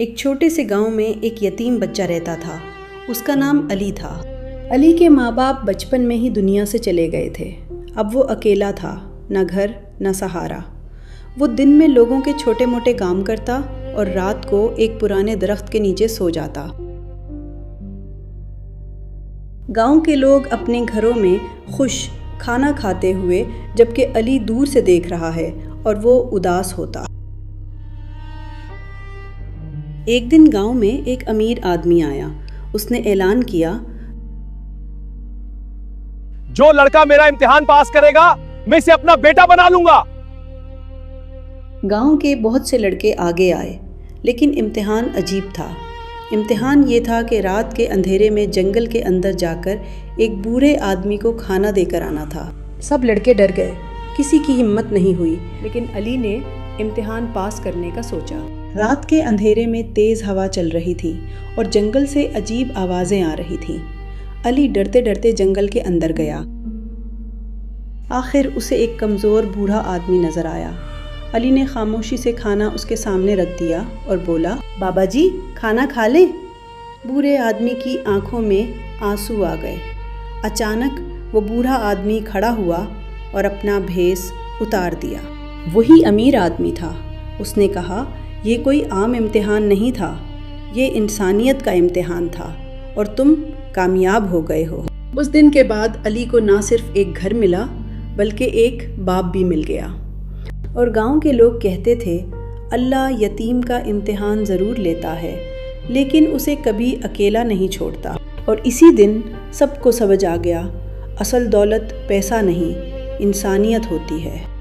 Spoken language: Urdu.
ایک چھوٹے سے گاؤں میں ایک یتیم بچہ رہتا تھا۔ اس کا نام علی تھا۔ علی کے ماں باپ بچپن میں ہی دنیا سے چلے گئے تھے۔ اب وہ اکیلا تھا، نہ گھر نہ سہارا۔ وہ دن میں لوگوں کے چھوٹے موٹے کام کرتا اور رات کو ایک پرانے درخت کے نیچے سو جاتا۔ گاؤں کے لوگ اپنے گھروں میں خوش کھانا کھاتے ہوئے جبکہ علی دور سے دیکھ رہا ہے اور وہ اداس ہوتا۔ ایک دن گاؤں میں ایک امیر آدمی آیا۔ اس نے اعلان کیا، جو لڑکا میرا امتحان پاس کرے گا میں اسے اپنا بیٹا بنا لوں گا۔ گاؤں کے بہت سے لڑکے آگے آئے، لیکن امتحان عجیب تھا۔ امتحان یہ تھا کہ رات کے اندھیرے میں جنگل کے اندر جا کر ایک بوڑھے آدمی کو کھانا دے کر آنا تھا۔ سب لڑکے ڈر گئے، کسی کی ہمت نہیں ہوئی، لیکن علی نے امتحان پاس کرنے کا سوچا۔ رات کے اندھیرے میں تیز ہوا چل رہی تھی اور جنگل سے عجیب آوازیں آ رہی تھیں۔ علی ڈرتے ڈرتے جنگل کے اندر گیا۔ آخر اسے ایک کمزور بوڑھا آدمی نظر آیا۔ علی نے خاموشی سے کھانا اس کے سامنے رکھ دیا اور بولا، بابا جی کھانا کھا لیں؟ بوڑھے آدمی کی آنکھوں میں آنسو آ گئے۔ اچانک وہ بوڑھا آدمی کھڑا ہوا اور اپنا بھیس اتار دیا۔ وہی امیر آدمی تھا۔ اس نے کہا، یہ کوئی عام امتحان نہیں تھا، یہ انسانیت کا امتحان تھا اور تم کامیاب ہو گئے ہو۔ اس دن کے بعد علی کو نہ صرف ایک گھر ملا بلکہ ایک باپ بھی مل گیا۔ اور گاؤں کے لوگ کہتے تھے، اللہ یتیم کا امتحان ضرور لیتا ہے لیکن اسے کبھی اکیلا نہیں چھوڑتا۔ اور اسی دن سب کو سمجھ آ گیا، اصل دولت پیسہ نہیں، انسانیت ہوتی ہے۔